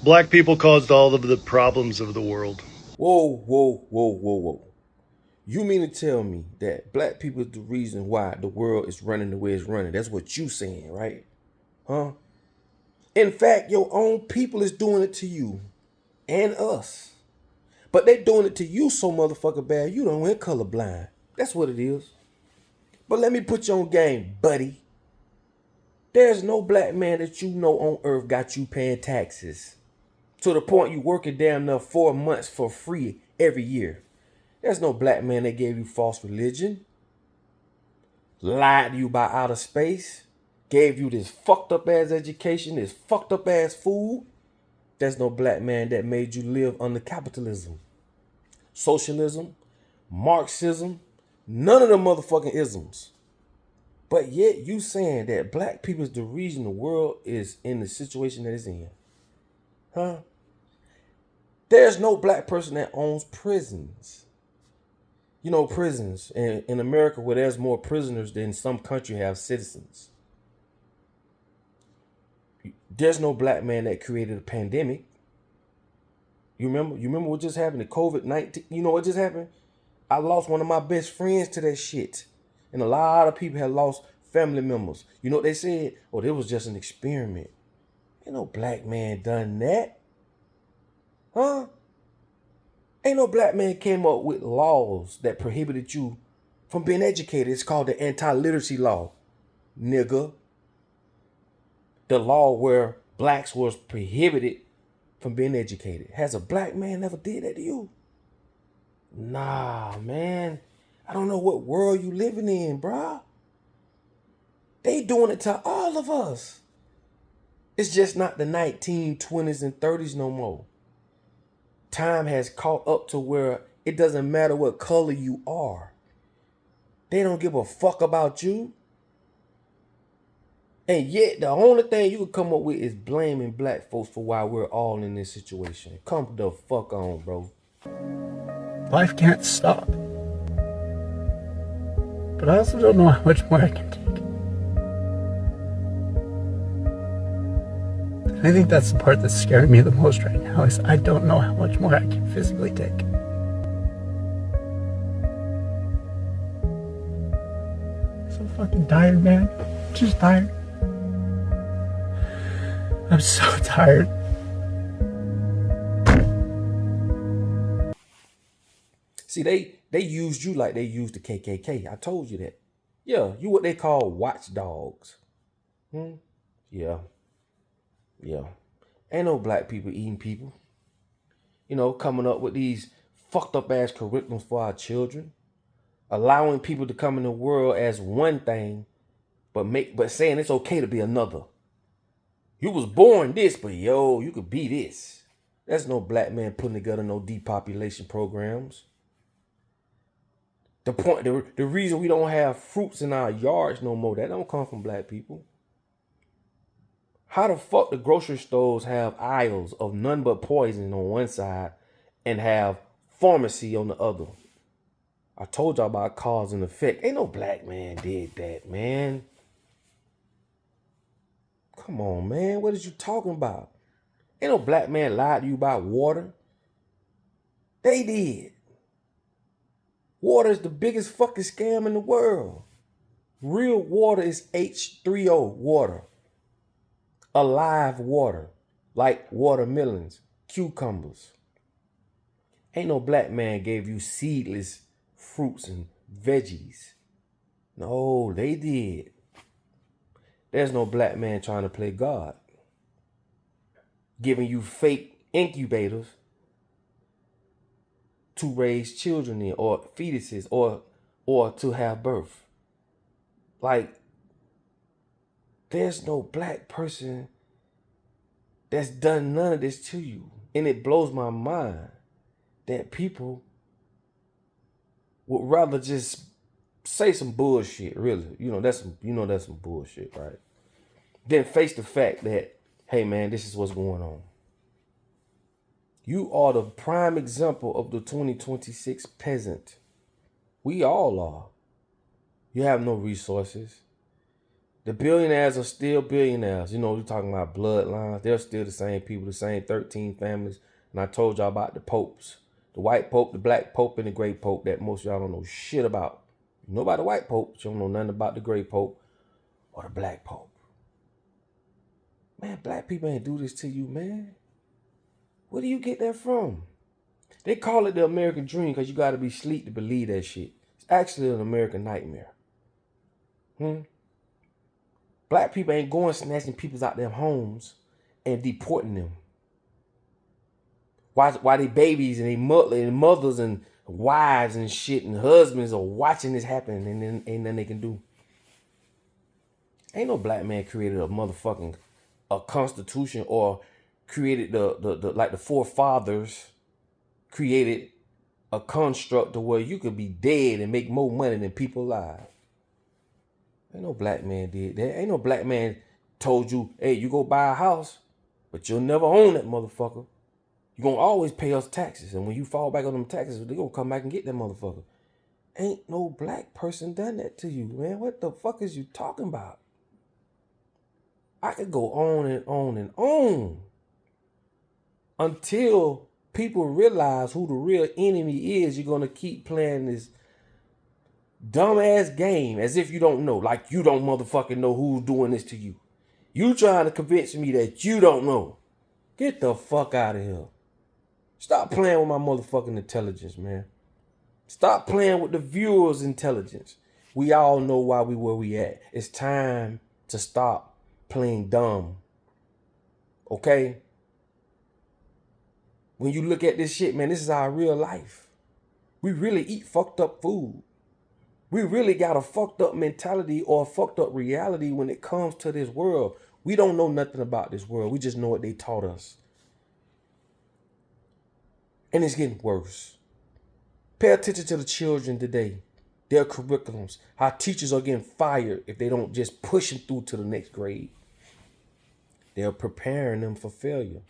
Black people caused all of the problems of the world. Whoa. You mean to tell me that black people is the reason why the world is running the way it's running? That's what you saying, right? Huh? In fact, your own people is doing it to you and us. But they doing it to you so motherfucking bad, you don't went colorblind. That's what it is. But let me put you on game, buddy. There's no black man that you know on earth got you paying taxes to the point you working damn near 4 months for free every year. There's no black man that gave you false religion, lied to you about outer space, gave you this fucked up ass education, this fucked up ass food. There's no black man that made you live under capitalism, socialism, Marxism, none of the motherfucking isms. But yet you saying that black people is the reason the world is in the situation that it's in. Huh? There's no black person that owns prisons. You know, prisons in America where there's more prisoners than some country have citizens. There's no black man that created a pandemic. You remember what just happened? The COVID-19. You know what just happened? I lost one of my best friends to that shit. And a lot of people have lost family members. You know what they said? Oh, it was just an experiment. Ain't no black man done that. Huh? Ain't no black man came up with laws that prohibited you from being educated. It's called the anti-literacy law, nigga. The law where blacks was prohibited from being educated. Has a black man ever did that to you? Nah, man. I don't know what world you living in, bruh. They doing it to all of us. It's just not the 1920s and 30s no more. Time has caught up to where it doesn't matter what color you are. They don't give a fuck about you. And yet the only thing you can come up with is blaming black folks for why we're all in this situation. Come the fuck on, bro. Life can't stop. But I also don't know how much more I can take. And I think that's the part that's scaring me the most right now, is I don't know how much more I can physically take. I'm so fucking tired, man. I'm just tired. I'm so tired. See, they used you like they used the KKK. I told you that. Yeah, you what they call watchdogs. Yeah. Ain't no black people eating people. You know, coming up with these fucked up ass curriculums for our children. Allowing people to come in the world as one thing, but saying it's okay to be another. You was born this, but yo, you could be this. There's no black man putting together no depopulation programs. The reason we don't have fruits in our yards no more, that don't come from black people. How the fuck the grocery stores have aisles of none but poison on one side and have pharmacy on the other? I told y'all about cause and effect. Ain't no black man did that, man. Come on, man. What is you talking about? Ain't no black man lied to you about water. They did. Water is the biggest fucking scam in the world. Real water is H3O water. Alive water. Like watermelons, cucumbers. Ain't no black man gave you seedless fruits and veggies. No, they did. There's no black man trying to play God, giving you fake incubators to raise children in, or fetuses, or to have birth. Like, there's no black person that's done none of this to you. And it blows my mind that people would rather just say some bullshit, really. That's some bullshit, right? Then face the fact that, hey man, this is what's going on. You are the prime example of the 2026 peasant. We all are. You have no resources. The billionaires are still billionaires. You know, we're talking about bloodlines. They're still the same people, the same 13 families. And I told y'all about the popes. The white pope, the black pope, and the gray pope that most of y'all don't know shit about. You know about the white pope, but you don't know nothing about the gray pope or the black pope. Man, black people ain't do this to you, man. Where do you get that from? They call it the American dream because you got to be asleep to believe that shit. It's actually an American nightmare. Black people ain't going snatching people out their homes and deporting them. Why they babies and they mothers and wives and shit and husbands are watching this happen and then ain't nothing they can do. Ain't no black man created a constitution or created the forefathers created a construct to where you could be dead and make more money than people alive. Ain't no black man did that. Ain't no black man told you, hey, you go buy a house, but you'll never own that motherfucker. You're going to always pay us taxes. And when you fall back on them taxes, they're going to come back and get that motherfucker. Ain't no black person done that to you, man. What the fuck is you talking about? I could go on and on and on until people realize who the real enemy is. You're going to keep playing this dumbass game as if you don't know. Like you don't motherfucking know who's doing this to you. You trying to convince me that you don't know. Get the fuck out of here. Stop playing with my motherfucking intelligence, man. Stop playing with the viewers' intelligence. We all know why we where we at. It's time to stop playing dumb. Okay? When you look at this shit, man, this is our real life. We really eat fucked up food. We really got a fucked up mentality or a fucked up reality when it comes to this world. We don't know nothing about this world. We just know what they taught us. And it's getting worse. Pay attention to the children today. Their curriculums. How teachers are getting fired if they don't just push them through to the next grade. They're preparing them for failure.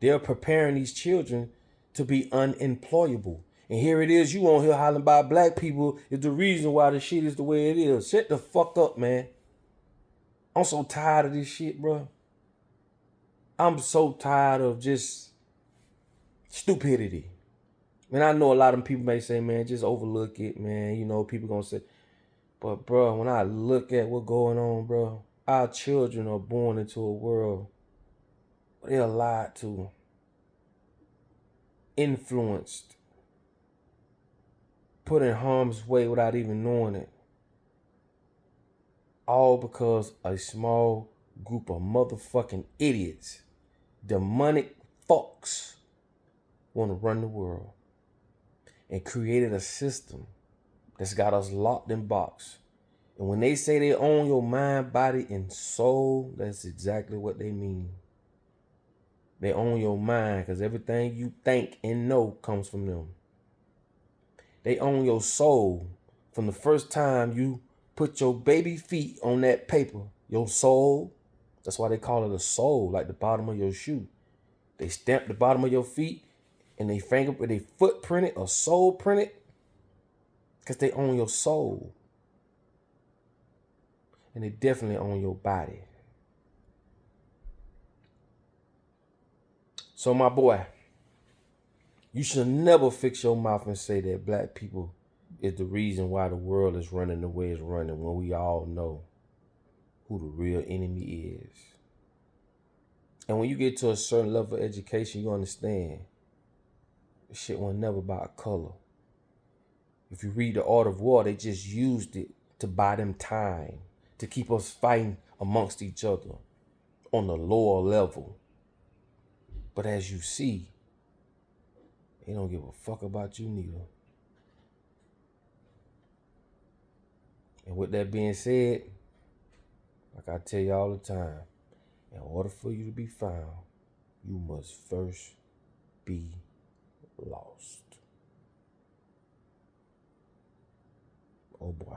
They're preparing these children to be unemployable. And here it is, you on here hollering about black people is the reason why the shit is the way it is. Shut the fuck up, man. I'm so tired of this shit, bro. I'm so tired of just stupidity. And I know a lot of people may say, man, just overlook it, man. You know, people gonna say, but bro, when I look at what's going on, bro, our children are born into a world where they're lied to, influenced, put in harm's way without even knowing it. All because a small group of motherfucking idiots, demonic fucks, want to run the world and created a system that's got us locked in box. And when they say they own your mind, body, and soul, that's exactly what they mean. They own your mind because everything you think and know comes from them. They own your soul from the first time you put your baby feet on that paper. Your soul, that's why they call it a soul, like the bottom of your shoe. They stamp the bottom of your feet and they footprint it or soul print it because they own your soul. And they definitely own your body. So my boy, you should never fix your mouth and say that black people is the reason why the world is running the way it's running when we all know who the real enemy is. And when you get to a certain level of education, you understand this shit was never about color. If you read The Art of War, they just used it to buy them time, to keep us fighting amongst each other on the lower level. But as you see, they don't give a fuck about you neither. And with that being said, like I tell you all the time, in order for you to be found, you must first be lost. Oh boy.